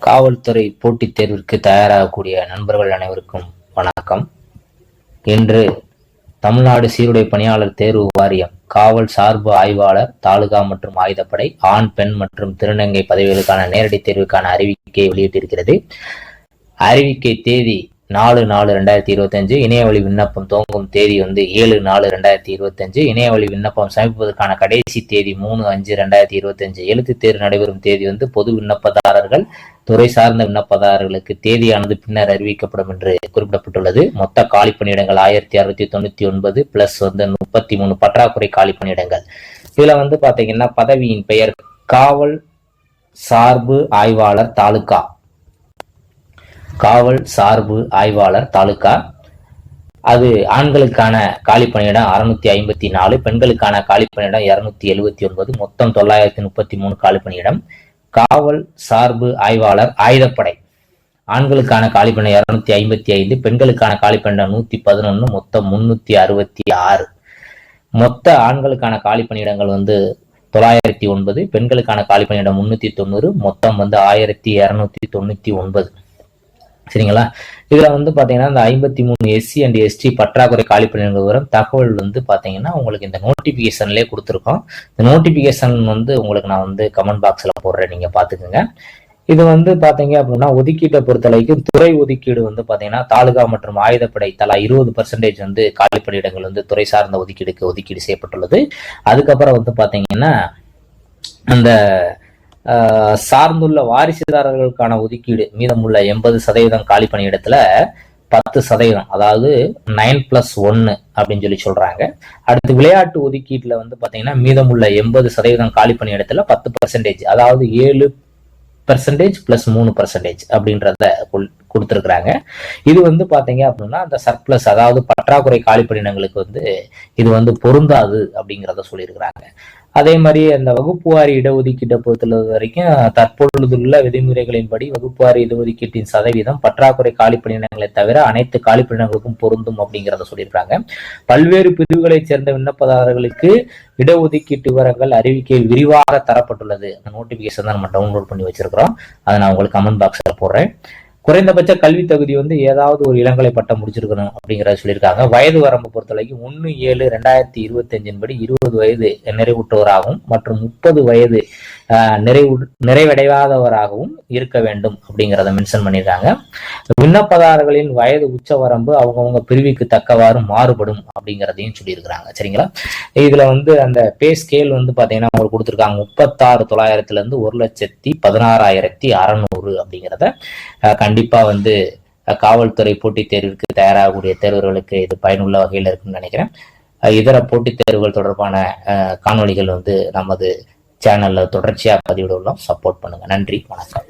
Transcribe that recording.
காவல்துறை போட்டித் தேர்விற்கு தயாராகக்கூடிய நண்பர்கள் அனைவருக்கும் வணக்கம். இன்று தமிழ்நாடு சீருடை பணியாளர் தேர்வு வாரியம் காவல் சார்பு ஆய்வாளர், தாலுகா மற்றும் ஆயுதப்படை, ஆண், பெண் மற்றும் திருநங்கை பதவிகளுக்கான நேரடி தேர்வுக்கான அறிவிக்கையை வெளியிட்டிருக்கிறது. அறிவிக்கை தேதி 4/4/2025. இணையவழி விண்ணப்பம் துவங்கும் தேதி 7/4/2025. இணையவழி விண்ணப்பம் சமர்ப்பிப்பதற்கான கடைசி தேதி 3/5/2025. எழுத்து தேர்வு நடைபெறும் தேதி பொது விண்ணப்பதாரர்கள், துறை சார்ந்த விண்ணப்பதாரர்களுக்கு தேதியானது பின்னர் அறிவிக்கப்படும் என்று குறிப்பிடப்பட்டுள்ளது. மொத்த காலி பணியிடங்கள் 1699 பிளஸ் 33 பற்றாக்குறை காலி பணியிடங்கள். இதுல பாத்தீங்கன்னா பதவியின் பெயர் காவல் சார்பு ஆய்வாளர் தாலுகா. காவல் சார்பு ஆய்வாளர் தாலுகா. அது ஆண்களுக்கான காலி பணியிடம் 654, பெண்களுக்கான காலி பணியிடம் 279, மொத்தம் 933 காலி பணியிடம். காவல் சார்பு ஆய்வாளர் ஆயுதப்படை. ஆண்களுக்கான காலி பணியிடம் 255, பெண்களுக்கான காலி பணியிடம் 111, மொத்தம் 366. மொத்த ஆண்களுக்கான காலி பணியிடங்கள் 909, பெண்களுக்கான காலி பணியிடம் 390, மொத்தம் 1299. சரிங்களா? இதுல பாத்தீங்கன்னா இந்த 53 SC and ST பற்றாக்குறை காலி பணியிட விவரம் தகவல் பாத்தீங்கன்னா உங்களுக்கு இந்த நோட்டிபிகேஷன்லயே கொடுத்துருக்கோம். இந்த நோட்டிபிகேஷன் உங்களுக்கு நான் கமெண்ட் பாக்ஸ்ல போடுறேன், நீங்க பாத்துக்கோங்க. இது பாத்தீங்க அப்படின்னா ஒதுக்கீட்டை பொறுத்தளவுக்கு துறை ஒதுக்கீடு பாத்தீங்கன்னா தாலுகா மற்றும் ஆயுதப்படை தலா 20% காலி பணியிடங்கள் துறை சார்ந்த ஒதுக்கீடு செய்யப்பட்டுள்ளது. அதுக்கப்புறம் பாத்தீங்கன்னா அந்த சார்ந்துள்ள வாரிசுதாரர்களுக்கான ஒதுக்கீடு மீதமுள்ள 80% காலி பணியிடத்துல 10%, அதாவது 9+1 அப்படின்னு சொல்றாங்க. அடுத்து விளையாட்டு ஒதுக்கீட்டுல பாத்தீங்கன்னா மீதமுள்ள 80% காலி பணியிடத்துல 10%, அதாவது 7% + 3% அப்படின்றத கொடுத்துருக்குறாங்க. இது பாத்தீங்க அப்படின்னா அந்த சர்ப்ளஸ், அதாவது பற்றாக்குறை காலி பணியிடங்களுக்கு இது பொருந்தாது அப்படிங்கிறத சொல்லியிருக்கிறாங்க. அதே மாதிரி அந்த வகுப்புவாரி இடஒதுக்கீட்டை பொறுத்தளவு வரைக்கும் தற்பொழுதுள்ள விதிமுறைகளின்படி வகுப்புவாரி இடஒதுக்கீட்டின் சதவீதம் பற்றாக்குறை காலி பணியிடங்களை தவிர அனைத்து காலி பணியிடங்களுக்கும் பொருந்தும் அப்படிங்கிறத சொல்லியிருக்காங்க. பல்வேறு பிரிவுகளைச் சேர்ந்த விண்ணப்பதாரர்களுக்கு இடஒதுக்கீட்டு விவரங்கள் அறிவிக்கையில் விரிவாக தரப்பட்டுள்ளது. அந்த நோட்டிபிகேஷன் தான் நம்ம டவுன்லோட் பண்ணி வச்சிருக்கிறோம். அதை நான் உங்களுக்கு கமெண்ட் பாக்ஸ்ல போடுறேன். குறைந்தபட்ச கல்வி தகுதி ஏதாவது ஒரு இளங்கலை பட்டம் முடிச்சிருக்கணும் அப்படிங்கிறத சொல்லியிருக்காங்க. வயது வரம்பு பொறுத்தவரைக்கும் 1/7/2025 படி 20 வயது நிறைவுற்றவராகவும் மற்றும் 30 வயது நிறைவடையாதவராகவும் இருக்க வேண்டும் அப்படிங்கிறத மென்ஷன் பண்ணியிருக்காங்க. விண்ணப்பதாரர்களின் வயது உச்ச வரம்பு அவங்கவுங்க பிரிவுக்கு தக்கவாறு மாறுபடும் அப்படிங்கிறதையும் சொல்லியிருக்கிறாங்க. சரிங்களா? இதுல அந்த பே ஸ்கேல் பாத்தீங்கன்னா அவங்க கொடுத்துருக்காங்க 36,900 இருந்து 1,16,600 அப்படிங்கிறத கண்டிப்பா காவல்துறை போட்டித் தேர்விற்கு தயாராகக்கூடிய தேர்வர்களுக்கு இது பயனுள்ள வகையில் இருக்குன்னு நினைக்கிறேன். இதர போட்டித் தேர்வுகள் தொடர்பான காணொளிகள் நமது சேனல்ல தொடர்ச்சியா பதிவிட உள்ளோம். சப்போர்ட் பண்ணுங்க. நன்றி, வணக்கம்.